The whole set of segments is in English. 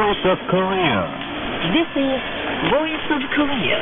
Voice of Korea. This is Voice of Korea.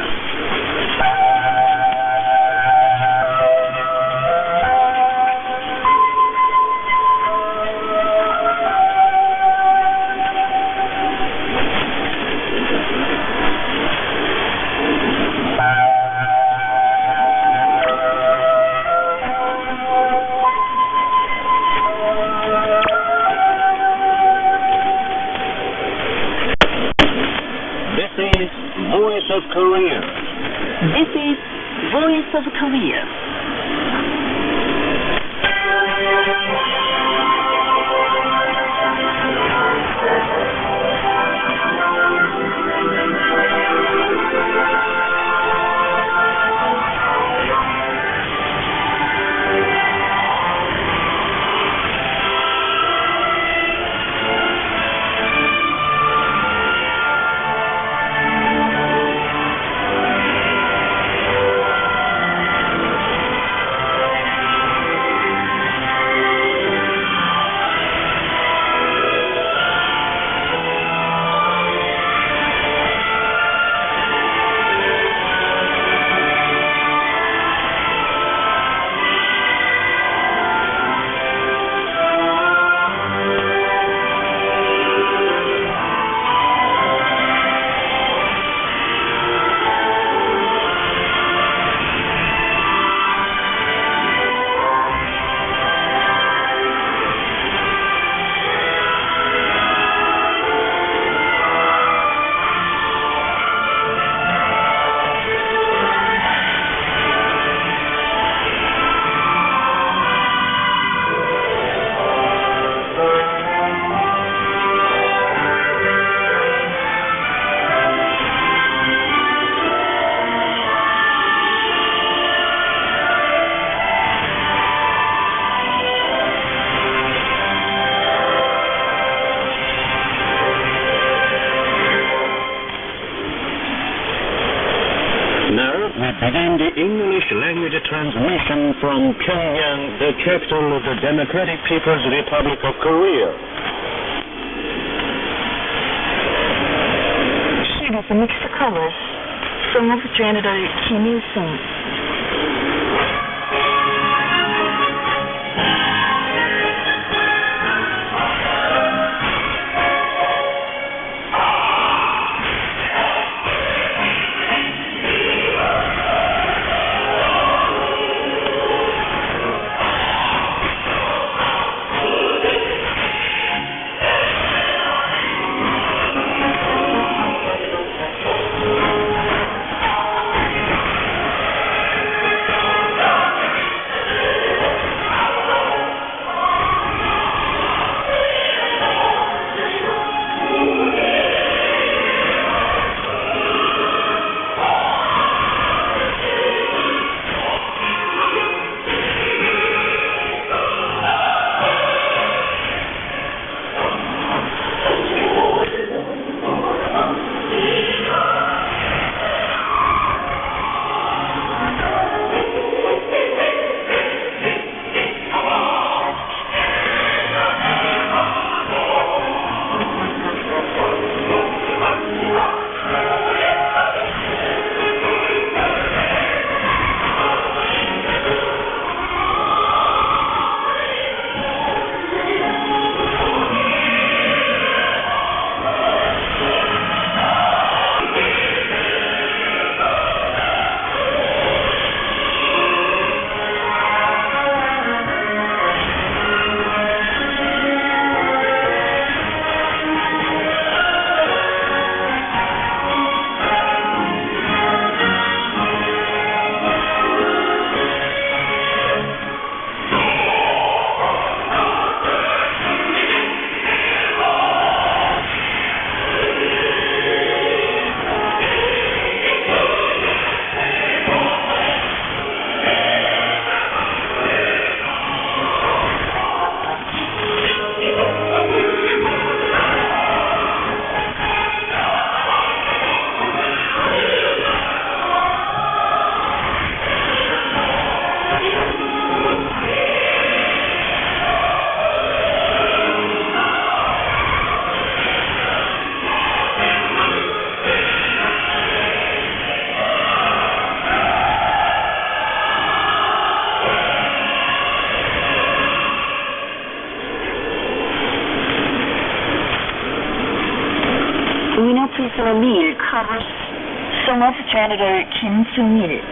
Voice of Korea. This is Voice of Korea. Begin the English language transmission from Pyongyang, the capital of the Democratic People's Republic of Korea. She has mixed colors. Song of General Kim Il-sung. piece of a meal covers Song of Janitor Kim Seung-il.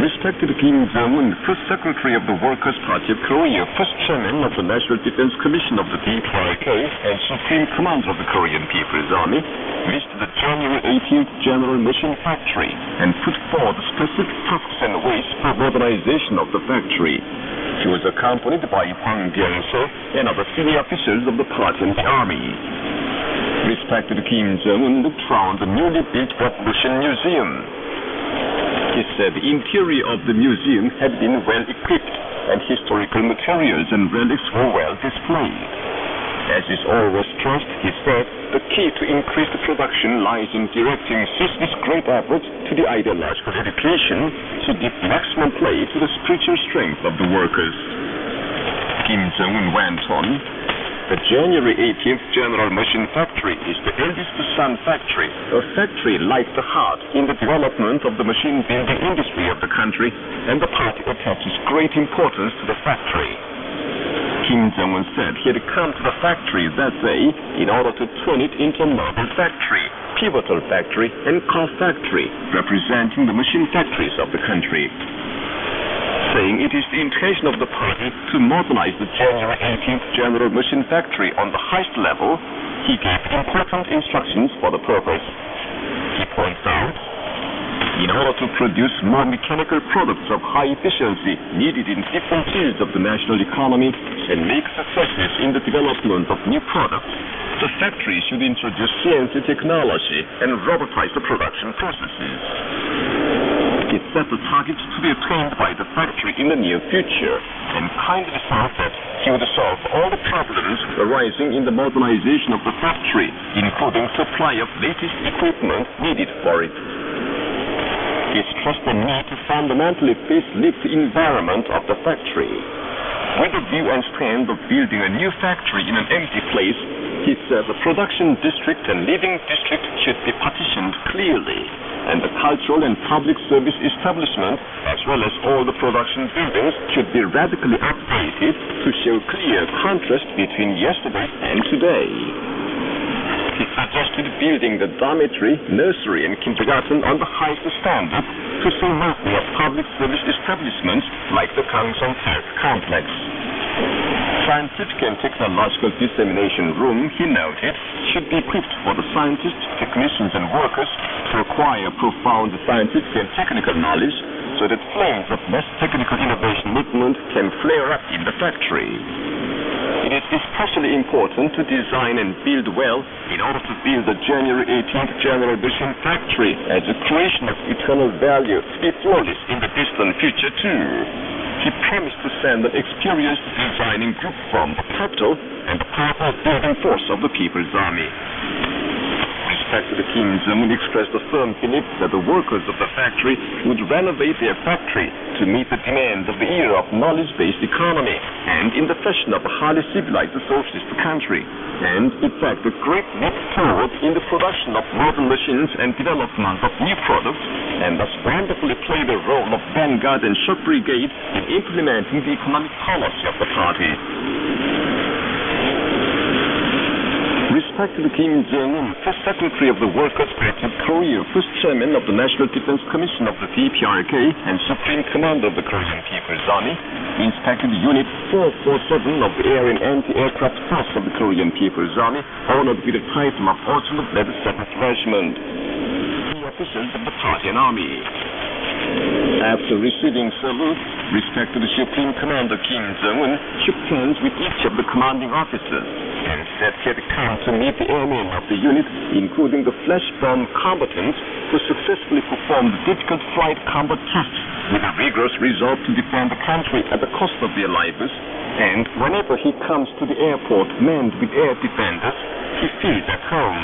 Respected Kim Jong-un, First Secretary of the Workers' Party of Korea, First Chairman of the National Defense Commission of the DPRK, and Supreme Commander of the Korean People's Army, visited the January 18th General Mission Factory and put forward specific tasks and ways for modernization of the factory. He was accompanied by Hwang Byung-seo and other senior officials of the party and the army. Respected Kim Jong-un looked round the newly built Revolution Museum. He said the interior of the museum had been well equipped and historical materials and relics were well displayed. As is always stressed, he said, the key to increased production lies in directing ceaseless great efforts to the ideological education to give maximum play to the spiritual strength of the workers. Kim Jong-un went on, the January 18th General Machine Factory is the eldest son factory, a factory like the heart in the development of the machine building industry of the country, and the party attaches great importance to the factory. Kim Jong-un said he had come to the factory that day in order to turn it into a model factory, pivotal factory, and car factory, representing the machine factories of the country. Saying it is the intention of the party to modernize the January 18th General Machine Factory on the highest level, he gave important instructions for the purpose. He points out, in order to produce more mechanical products of high efficiency needed in different fields of the national economy and make successes in the development of new products, the factory should introduce CNC technology and robotize the production processes. It set the targets to be attained by the factory in the near future, and kindly said that he would solve all the problems arising in the modernization of the factory, including supply of latest equipment needed for it. He stressed the need to fundamentally facelift the environment of the factory. With the view and stand of building a new factory in an empty place, he said the production district and living district should be partitioned clearly. and the cultural and public service establishment, as well as all the production buildings, should be radically updated to show clear contrast between yesterday and today. He suggested building the dormitory, nursery, and kindergarten on the highest standard to say nothing of public service establishments like the Kangsong Park complex. Scientific and technological dissemination room, he noted, should be equipped for the scientists, technicians, and workers to acquire profound scientific and technical knowledge so that flames of mass technical innovation movement can flare up in the factory. It is especially important to design and build well in order to build the January 18th General Machine Factory as a creation of eternal value to be flourished in the distant future too. He promised to send an experienced designing group from the capital and the powerful building force of the People's Army. Respected Kim Jong-un expressed a firm belief that the workers of the factory would renovate their factory to meet the demands of the era of knowledge-based economy and in the fashion of a highly civilized socialist country, and effect a great leap forward in the production of modern machines and development of new products, and thus wonderfully play the role of vanguard and shock brigade in implementing the economic policy of the party. Respected Kim Jong-un, First Secretary of the Workers' Party of Korea, First Chairman of the National Defense Commission of the DPRK, and Supreme Commander of the Korean People's Army, inspected Unit 447 of the Air and Anti-Aircraft Force of the Korean People's Army, honored with the title of Ultimate 7th Regiment. Key officers of the party and army. After receiving salute, respected Supreme Commander Kim Jong-un shook hands with each of the commanding officers and said he had come to meet the airmen of the unit, including the flesh-bomb combatants who successfully performed difficult flight combat tasks with a rigorous resolve to defend the country at the cost of their lives, and whenever he comes to the airport manned with air defenders, he feels at home.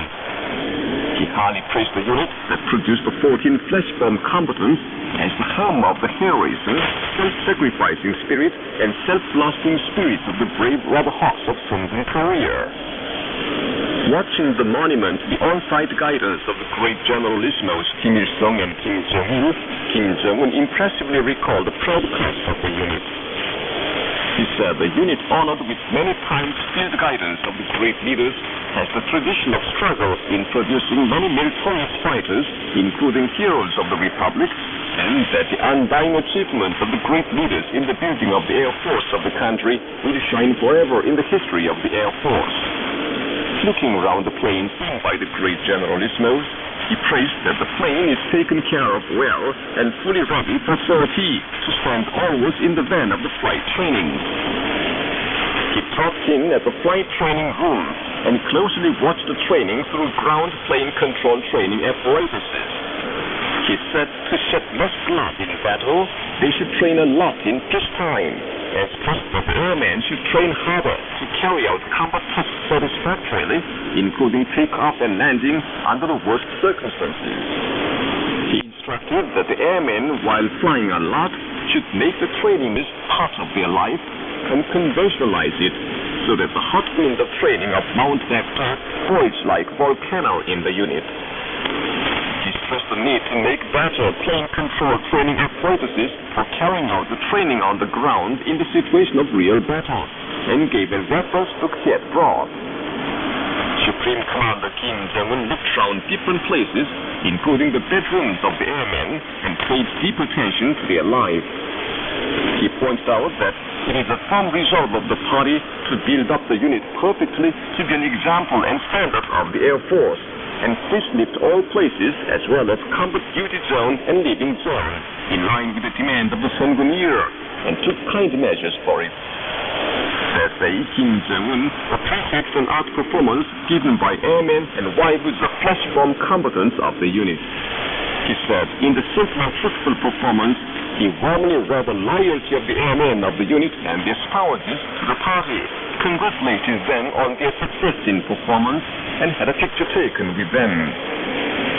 He highly praised the unit that produced the 14 flesh-bomb combatants as the home of the heroism, self-sacrificing spirit, and self-lasting spirit of the brave rubber hawks of Sungun Korea. Watching the monument, the on-site guidance of the great generalismos Kim Il-sung and Kim Jong-il, Kim Jong-un impressively recalled the proud crest of the unit. He said the unit, honored with many times field guidance of the great leaders, has the tradition of struggle in producing many meritorious fighters, including heroes of the Republic, and that the undying achievements of the great leaders in the building of the Air Force of the country will shine forever in the history of the Air Force. Looking around the plane seen by the great generalismos, he praised that the plane is taken care of well and fully ready for sortie to stand always in the van of the flight training. He talked in at the flight training room and closely watched the training through ground plane control training apparatuses. He said to shed less blood in battle, they should train a lot in peacetime, as the airmen should train harder to carry out combat tasks satisfactorily, including takeoff and landing under the worst circumstances. He instructed that the airmen, while flying a lot, should make the training as part of their life and conventionalize it, so that the hot wind of training of Mount Nectar boils like volcano in the unit. He stressed the need to make better plane control training apparatuses for carrying out the training on the ground in the situation of real battle, and gave a reference book he had brought. Supreme Commander Kim Jong-un looked round different places, including the bedrooms of the airmen, and paid deep attention to their life. He pointed out that it is a firm resolve of the party to build up the unit perfectly to be an example and standard of the Air Force, and facelift all places as well as combat duty zone and living zone, in line with the demand of the Sungun era, and took kind measures for it. Said Kim Jong-un appreciates an art performance given by airmen and wives of flesh-bomb combatants of the unit. He said, in the simple and truthful performance, he warmly read the loyalty of the airmen of the unit and their spouses to the party, congratulated them on their success in performance, and had a picture taken with them.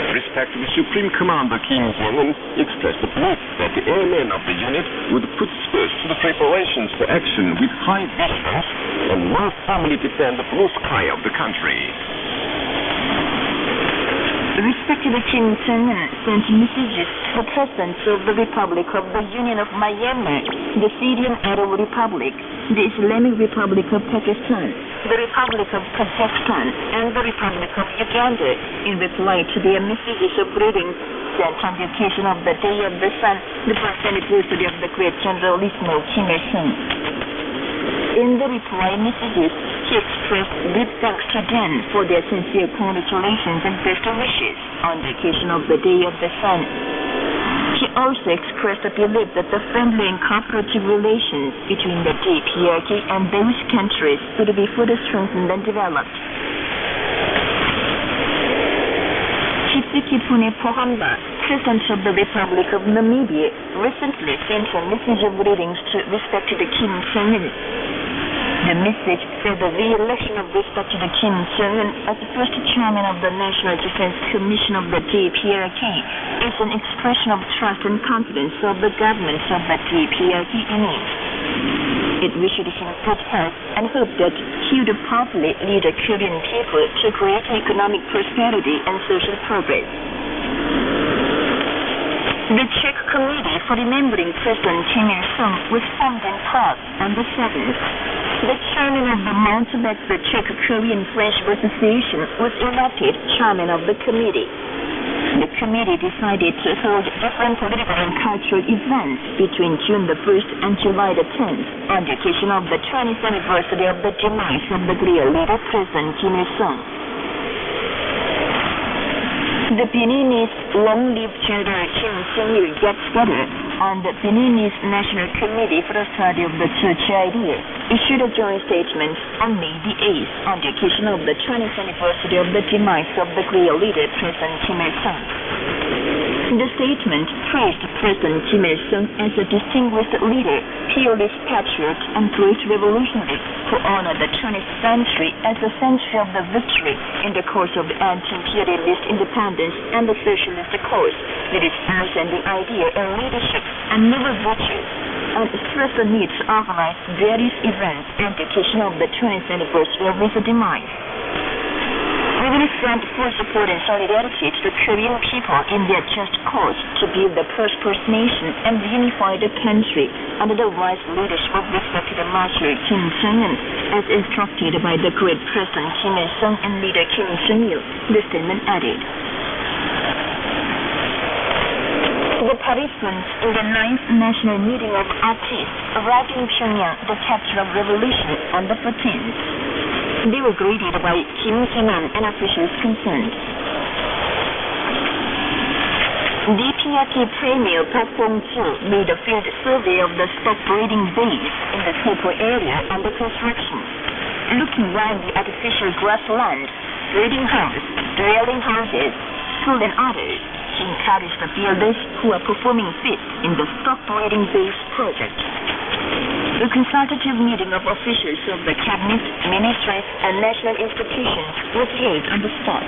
Respected Supreme Commander Kim Jong-un expressed the belief that the airmen of the unit would put spurs to the preparations for action with high vigilance and more firmly defend the blue sky of the country. Respected Kim Jong-un sent messages to the presidents of the Republic of the Union of Myanmar, the Syrian Arab Republic, the Islamic Republic of Pakistan, the Republic of Kazakhstan, and the Republic of Uganda in reply to their messages of greetings sent on the occasion of the Day of the Sun, the birth anniversary of the great Generalissimo Kim Il-sung. In the reply messages, he expressed deep thanks to them for their sincere congratulations and best wishes on the occasion of the Day of the Sun. He also expressed a belief that the friendly and cooperative relations between the DPRK and those countries would be further strengthened and developed. Hifikepunye Pohamba, President of the Republic of Namibia, recently sent a message of greetings to respected Kim Jong-un. The message said the re-election of respected Kim Jong-un as the first chairman of the National Defense Commission of the DPRK is an expression of trust and confidence of the government of the DPRK in him. It wished him good health and hoped that he would properly lead the Korean people to great economic prosperity and social progress. The Czech Committee for Remembering President Kim Il-sung was formed in Prague on the 7th. The chairman of the Mountebank, the Czech Korean Friendship Association, was elected chairman of the committee. The committee decided to hold different political and cultural events between June the 1st and July the 10th on the occasion of the 20th anniversary of the demise of the great leader President Kim Il-sung. The Beninese long-lived General Kim Il-sung gets together on the Beninese National Committee for the Study of the Church Ideas issued a joint statement on May the 8th on the occasion of the 20th anniversary of the demise of the great leader President Kim Il-sung. The statement praised President Kim Il-sung as a distinguished leader, peerless patriot, and great revolutionary who honored the 20th century as the century of the victory in the cause of anti-imperialist independence and the socialist cause, with its outstanding idea and leadership and noble virtues, and stressed the need to organize various events on the occasion of the 20th anniversary of his demise. We will send full support and solidarity to the Korean people in their just cause to build a prosperous nation and unify the country under the wise leadership of respected Master Kim Jong-un, as instructed by the great President Kim Il-sung and leader Kim Jong-il, the statement added. The participants in the 9th National Meeting of Artists arrived in Pyongyang, the capital of revolution, on the 14th. They were greeted by Kim Jong-un and officials concerned. DPRK Premier Park Bong-ju made a field survey of the stock breeding base in the Sepo area under construction. Looking round the artificial grassland, breeding house, dwelling houses, school and others, he encouraged the builders who are performing feats in the stock breeding base project. A consultative meeting of officials of the cabinet, ministries, and national institutions was held on the spot.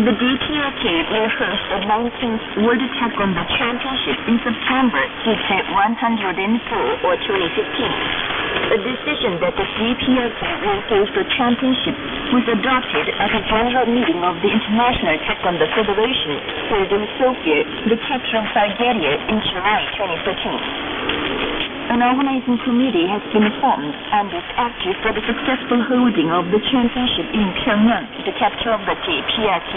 The DPRK will host the 19th World Taekwondo Championship in September, CT-104 or 2015. A decision that the DPRK will host the championship was adopted at a general meeting of the International Taekwondo Federation held in Sofia, the capital of Bulgaria, in July 2013. An organizing committee has been formed and is active for the successful holding of the championship in Pyongyang, the capital of the DPRK.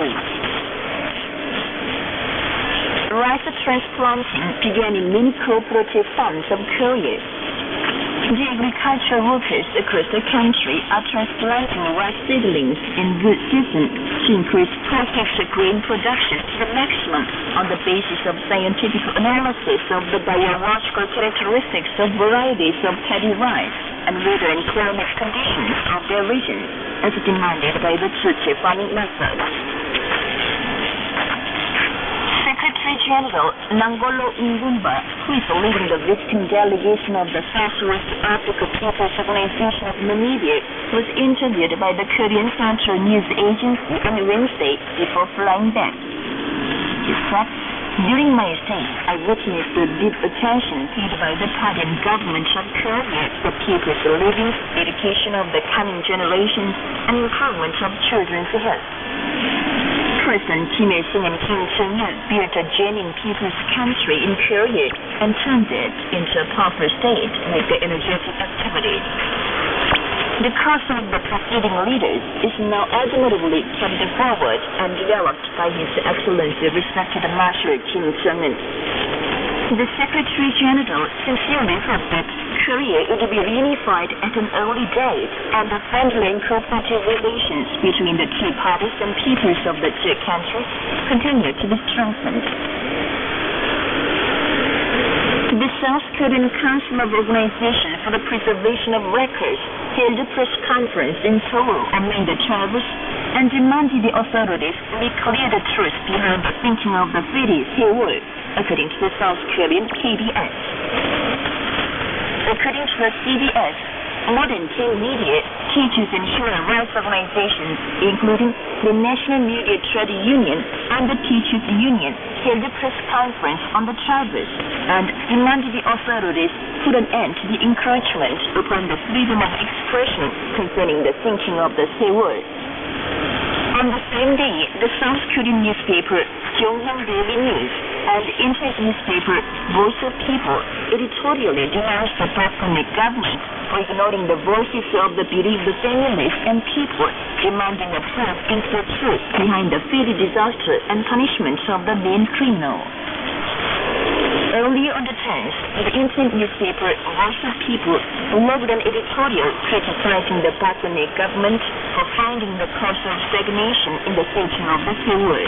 Rice transplanting began in many cooperative farms of Korea. The agricultural workers across the country are transplanting rice seedlings in good season to increase potash grain production to the maximum on the basis of scientific analysis of the biological characteristics of varieties of paddy rice and weather and climate conditions of their region, as demanded by the Tsuchi farming methods. Secretary General Nangolo Ngumba, who is leading the visiting delegation of the Southwest Africa People's Organization of Namibia, was interviewed by the Korean Central News Agency on Wednesday before flying back. He said, During my stay, I witnessed the deep attention paid by the party and government of Korea to the people's living, education of the coming generations, and improvement of children's health. President Kim Il-sung and Kim Jong-un built a genuine people's country in Korea and turned it into a powerful state with the energetic activity. The course of the preceding leaders is now admirably carried forward and developed by His Excellency respected Marshal Kim Jong-un. The Secretary General sincerely hoped that Korea would be reunified at an early date and the friendly and cooperative relations between the two parties and peoples of the two countries continue to be strengthened. The South Korean Council of Organization for the Preservation of Records held a press conference in Seoul on May the 12th and demanded the authorities make clear the truth behind the sinking of the ferry Seoul, according to the South Korean KBS. According to the CBS, more than 10 media, teachers and human rights organizations, including the National Media Trade Union and the Teachers Union, held a press conference on the 12th and demanded the authorities put an end to the encroachment upon the freedom of expression concerning the sinking of the Seoul. On the same day, the South Korean newspaper Gyeongnam Daily News and internet newspaper Voice of People editorially denounced the Park Geun-hye government for ignoring the voices of the bereaved families and people, demanding a probe into the truth behind the ferry disaster and punishment of the main criminal. Earlier on the 10th, the internet newspaper Voice of People logged an editorial criticizing the Park Geun-hye government for finding the cause of stagnation in the sinking of the Seoul.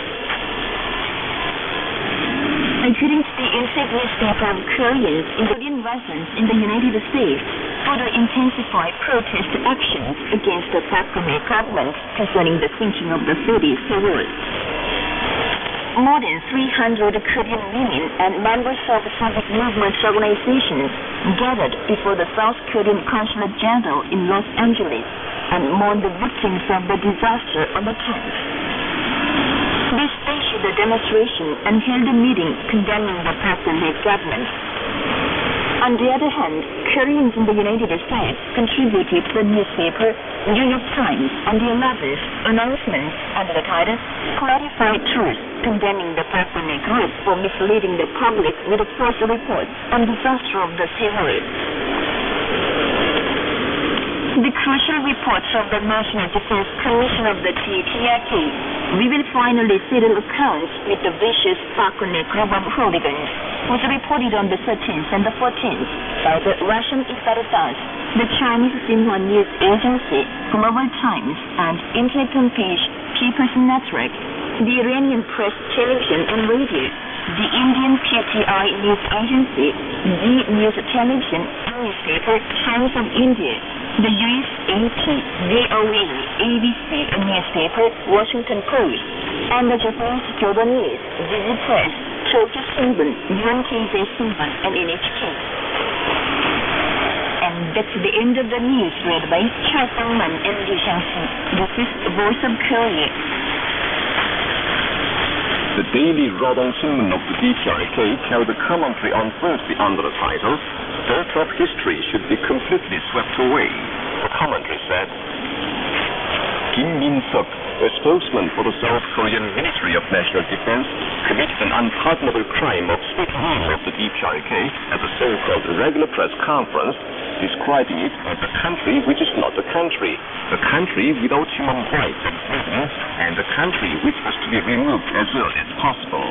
According to the internet newspaper of Koreans in Korean residents in the United States, further intensified protest actions against the Park Geun-hye government concerning the sinking of the ferry Seoul. More than 300 Korean women and members of civic movement organizations gathered before the South Korean Consulate General in Los Angeles and mourned the victims of the disaster on the 10th. They staged a demonstration and held a meeting condemning the Park Geun-hye government. On the other hand, Koreans in the United States contributed to the newspaper New York Times on the 11th announcement under the title Clarified Truth, condemning the Park Geun-hye group for misleading the public with false reports on the disaster of the Seoul. The crucial reports of the National Defense Commission of the DPRK, we will finally settle accounts with the vicious Park Geun-hye group of hooligans, was reported on the 13th and the 14th by the Russian Istar-Das, the Chinese Xinhua News Agency, Global Times, and internet homepage People's Network, the Iranian Press Television and Radio, the Indian PTI News Agency, the News Television newspaper Times of India, the US AP, VOA, ABC newspaper Washington Post, and the Japanese Kyodo News, Digi Press, Tokyo Shimbun, UNKZ Shimbun, and NHK. And that's the end of the news read by Cha Sung-man and Lee Shang-si. This is Voice of Korea. The daily Rodong Sinmun of the DPRK carried a commentary on Thursday under the title, Dirt of History Should Be Completely Swept Away. The commentary said, Kim Min-seok, a spokesman for the South Korean Ministry of National Defense, committed an unpardonable crime of speaking ill of the DPRK at a so-called regular press conference, describing it as a country which is not a country without human rights and freedoms, and a country which has to be removed as early as possible.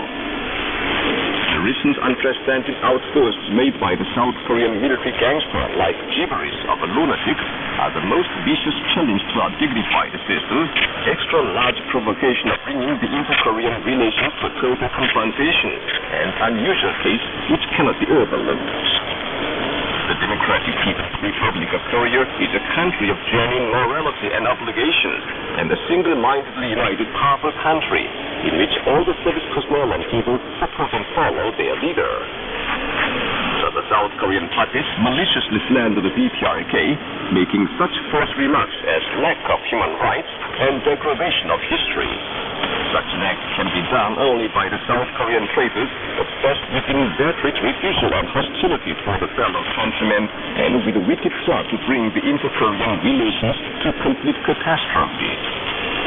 The recent unprecedented outbursts made by the South Korean military gangster like gibberish of a lunatic are the most vicious challenge to our dignified system, extra large provocation of bringing the inter-Korean relations to a total confrontation, and unusual case which cannot be overlooked. The Democratic People's Republic of Korea is a country of genuine morality and obligation, and a single-mindedly united, powerful country in which all the service personnel and people support and follow their leader. So the South Korean parties maliciously slander the DPRK, making such false remarks as lack of human rights and degradation of history. Such an act can be done only by the South Korean traitors, obsessed with inveterate refusal and hostility toward the fellow countrymen, and with a wicked plot to bring the inter-Korean relations to complete catastrophe.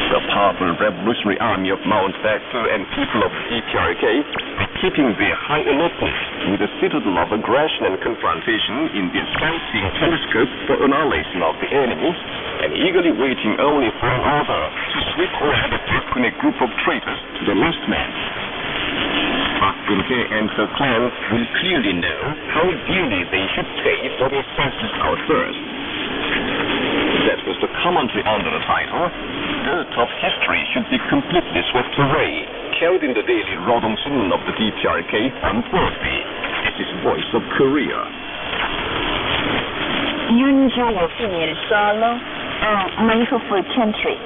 The powerful revolutionary army of Mountbatten and people of the DPRK are keeping their high alertness with the citadel of aggression and confrontation in the sight-seeing telescope for annihilation of the enemy, and eagerly waiting only for an order to sweep away the Park Geun-hye group of traitors to the last man. Park Geun-hye and her clan will clearly know how dearly they should pay for their senseless outburst. That was the commentary under the title, "Dirt of History Should Be Completely Swept Away," carried in the daily Rodongsun of the DPRK on Thursday. This is Voice of Korea. 윤조의 female solo, My Hopeful Country.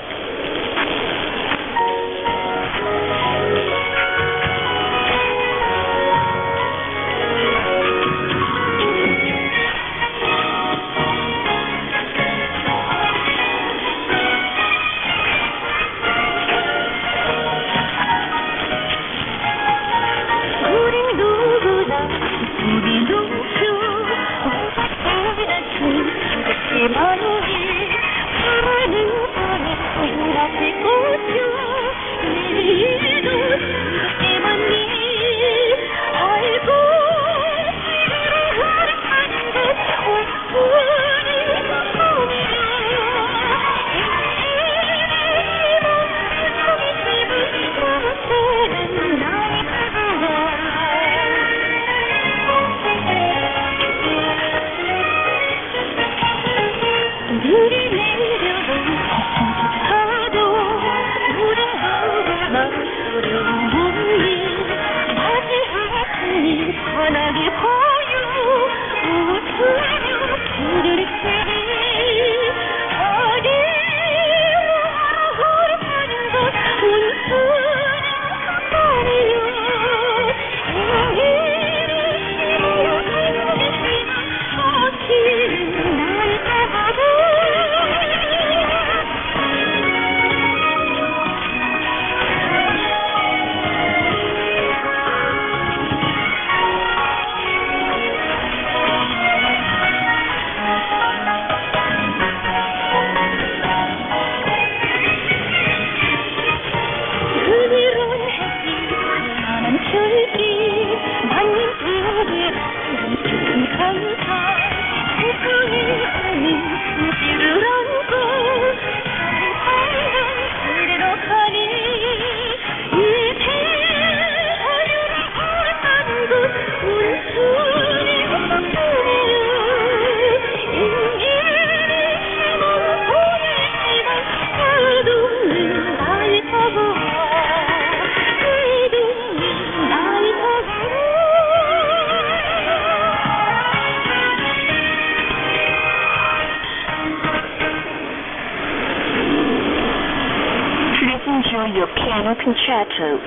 Enjoy your piano concerto.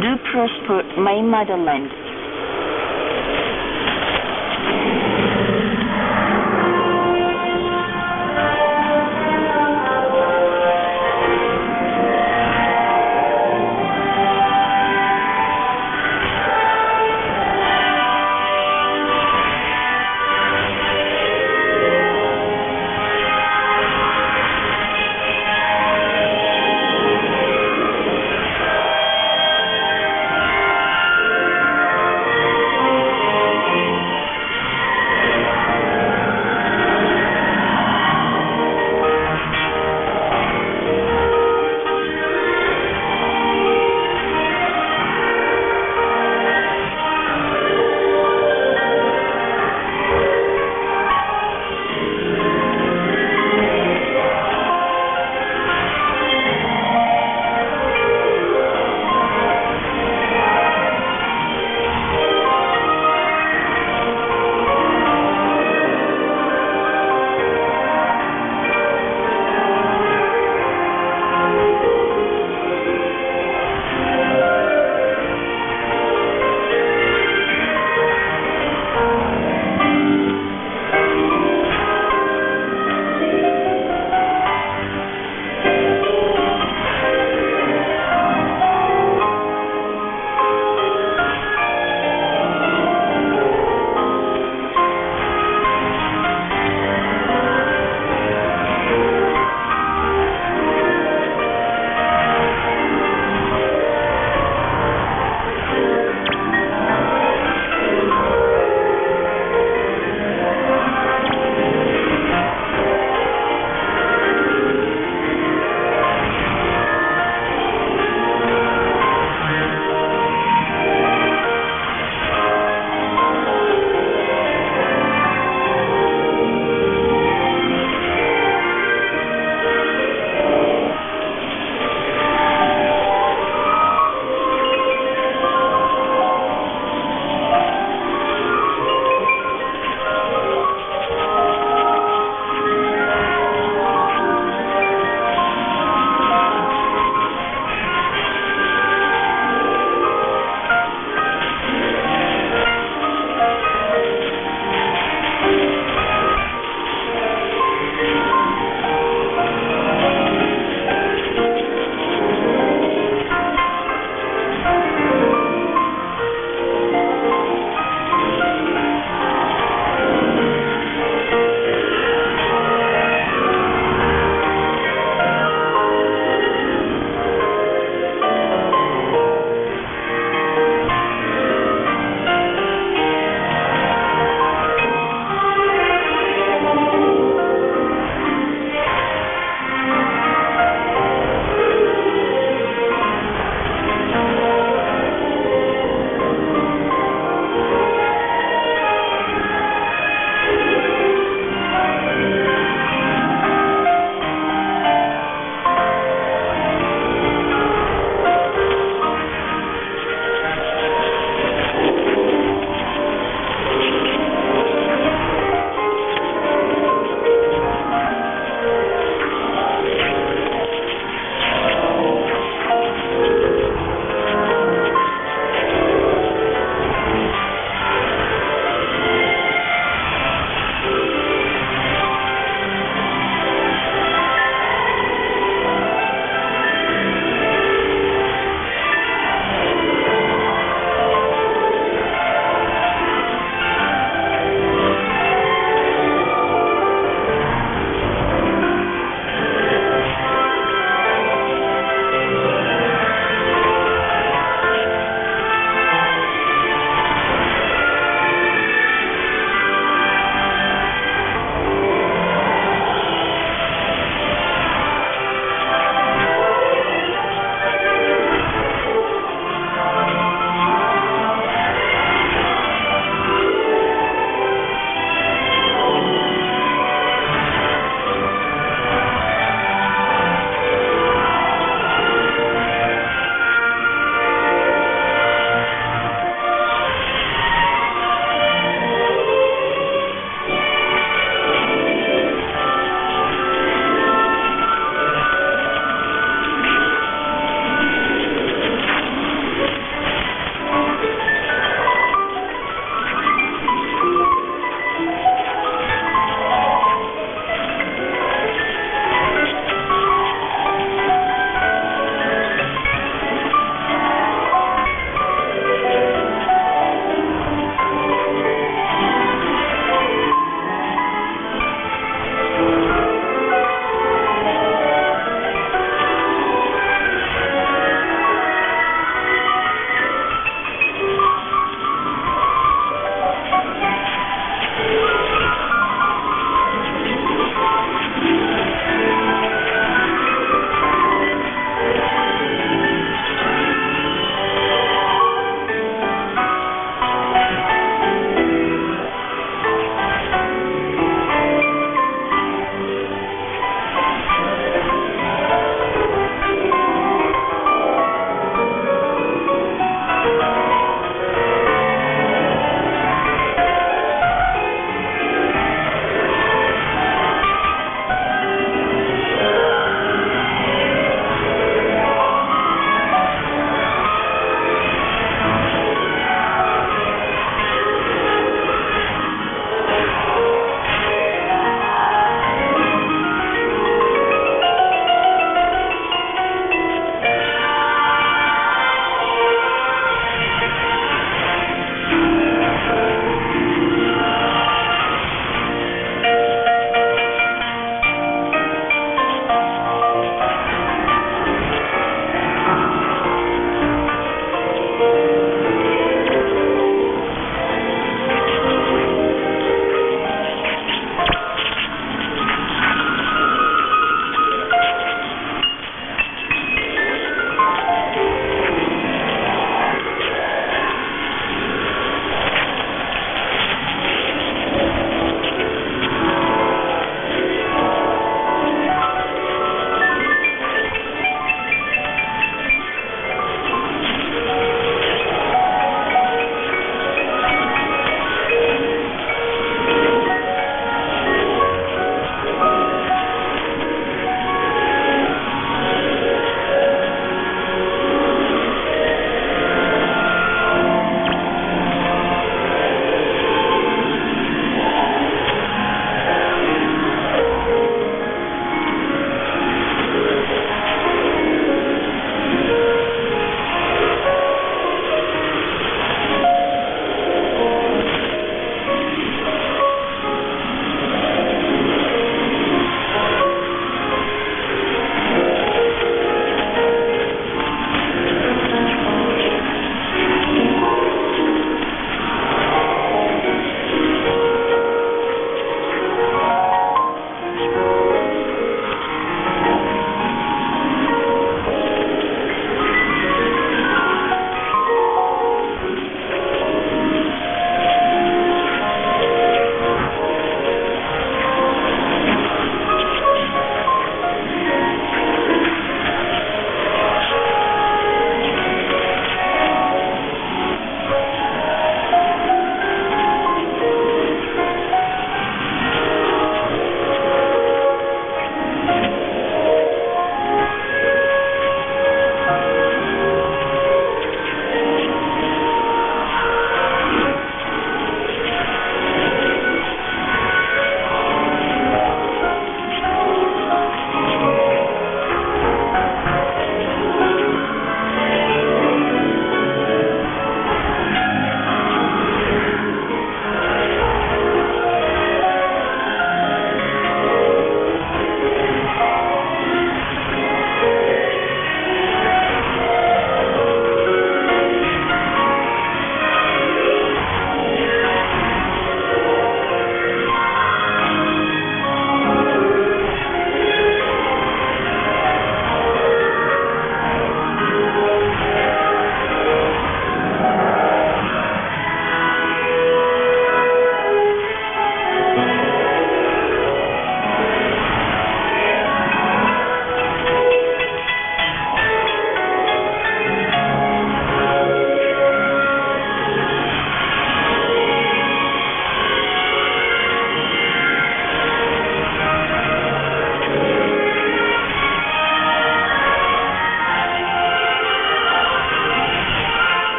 Do prosper, my motherland.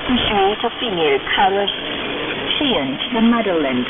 She is a female Caribbean to the motherland.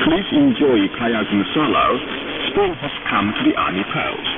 Please enjoy kayaking solo. Spring has come to the Army Post.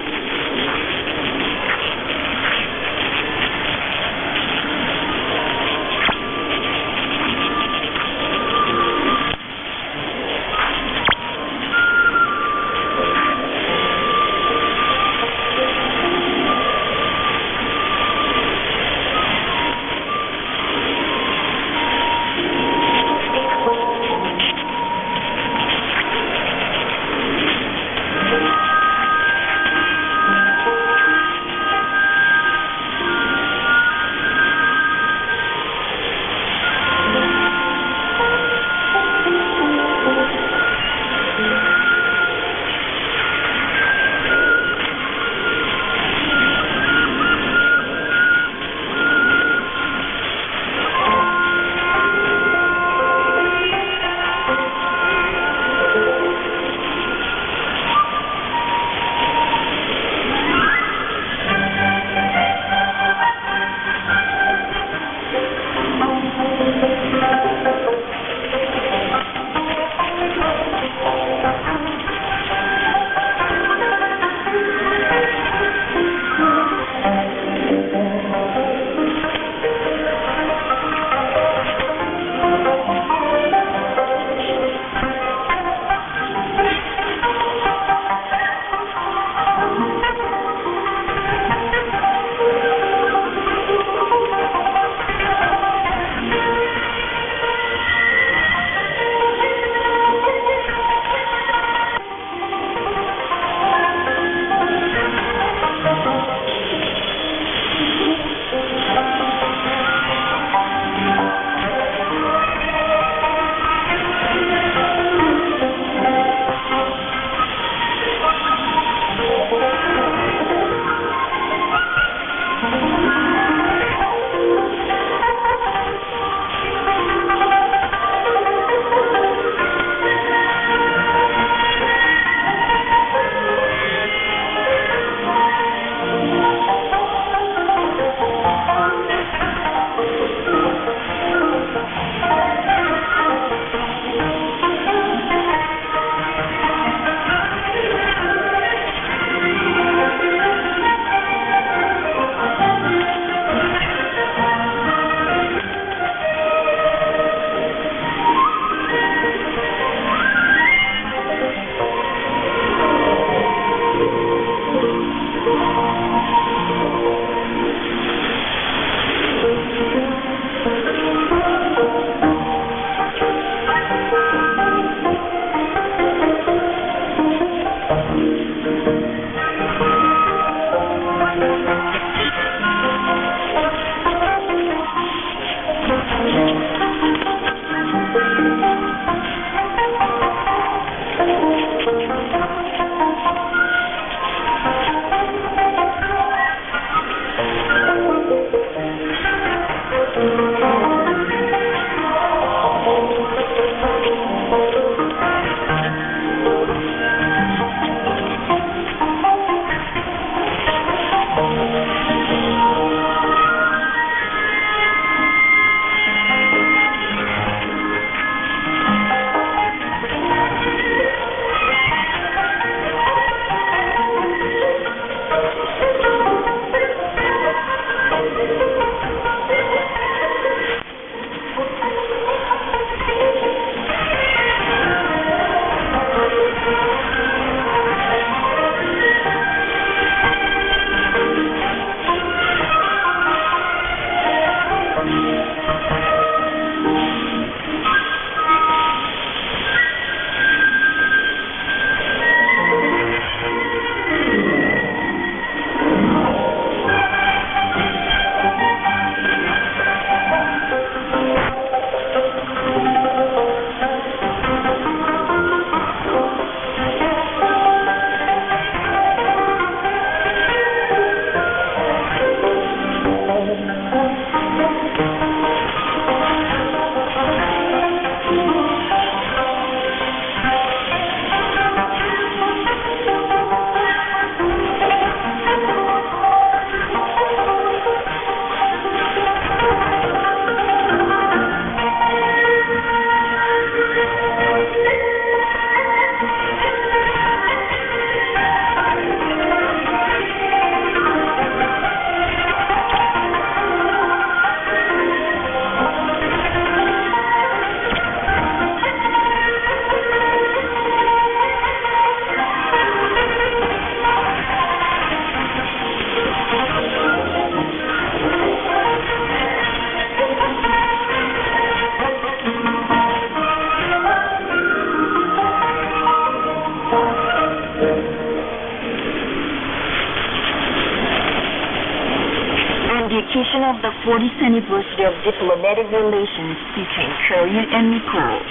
of the 40th anniversary of diplomatic relations between Korea and Nepal.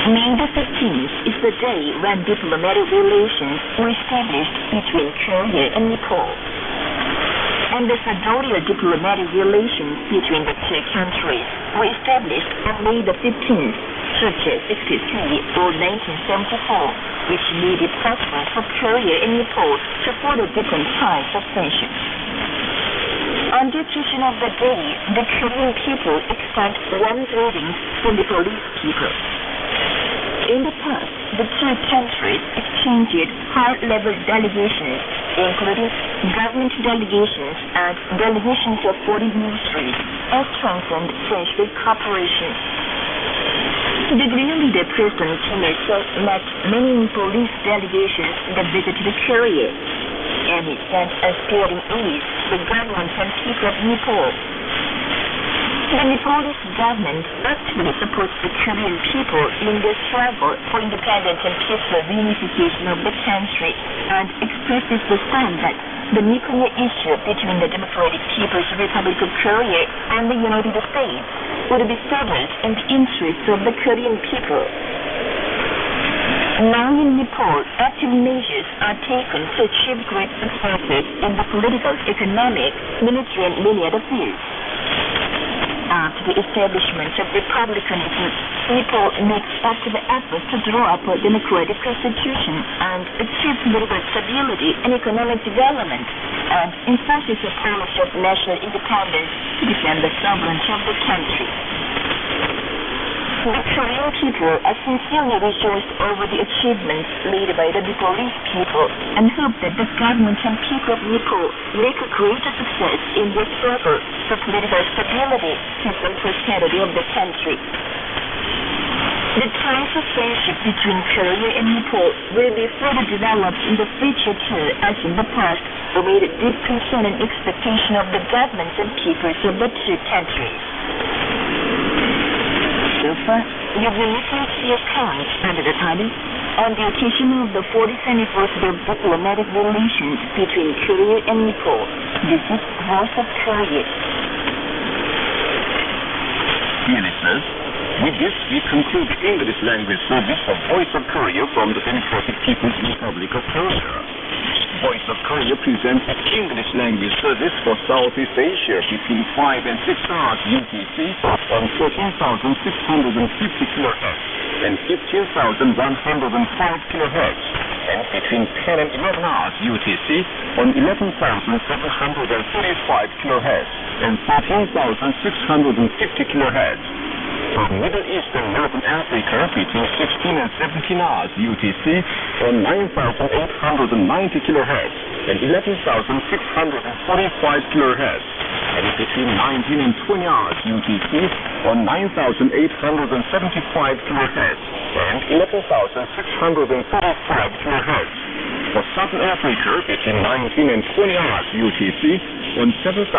May the 15th is the day when diplomatic relations were established between Korea and Nepal. Ambassadorial diplomatic relations between the two countries were established on May the 15th, 1963 or 1974, which made it possible for Korea and Nepal to follow different types of sanctions. On the occasion of the day, the Korean people extend warm greetings to Nepalese people. In the past, the two countries exchanged high-level delegations, including government delegations and delegations of foreign ministries, and strengthened friendship cooperation. The Korean leader President Kim Il-sung met many Nepalese delegations that visited Korea, and he sent a spirit in ease to the government and people of Nepal. The Nepalese government actively supports the Korean people in their struggle for independence and peaceful reunification of the country, and expresses the stand that the nuclear issue between the Democratic People's Republic of Korea and the United States would be settled in the interests of the Korean people. Now in Nepal, active measures are taken to achieve great successes in the political, economic, military, and many other fields. After the establishment of republicanism, Nepal makes active efforts to draw up a democratic constitution and achieve political stability and economic development, and enforces a policy of national independence to defend the sovereignty of the country. The Korean people are sincerely rejoiced over the achievements made by the Nepalese people and hope that the government and people of Nepal make a greater success in their struggle for political stability, peace, and prosperity of the country. The ties of friendship between Korea and Nepal will be further developed in the future too, as in the past, amid deep concern and expectation of the governments and peoples of the two countries. So far, you've been listening to the account under the title, On the Occasion of the 40th Anniversary of Diplomatic Relations between Korea and Nepal. This is Voice of Korea. Dear listeners, with this we conclude the English language service of Voice of Korea from the Democratic People's Republic of Korea. Voice of Korea presents its English language service for Southeast Asia between 5 and 6 hours UTC on 13,650 kHz and 15,105 kHz, and between 10 and 11 hours UTC on 11,735 kHz and 13,650 kHz. For Middle East and Northern Africa between 16 and 17 hours UTC on 9,890 kHz and 11,645 kHz, and between 19 and 20 hours UTC on 9,875 kHz and 11,635 kHz. For Southern Africa between 19 and 20 hours UTC on 7,210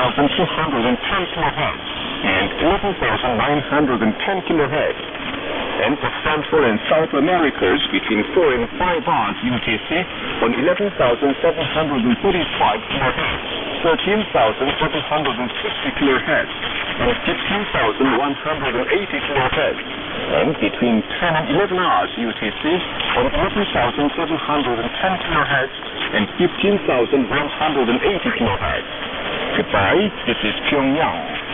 kHz and 11,910 kHz, and for Central and South Americas between 4 and 5 hours UTC on 11,735 kHz, 13,760 kHz, and 15,180 kHz, and between 10 and 11 hours UTC on 11,710 kHz and 15,180 kHz. Goodbye, this is Pyongyang.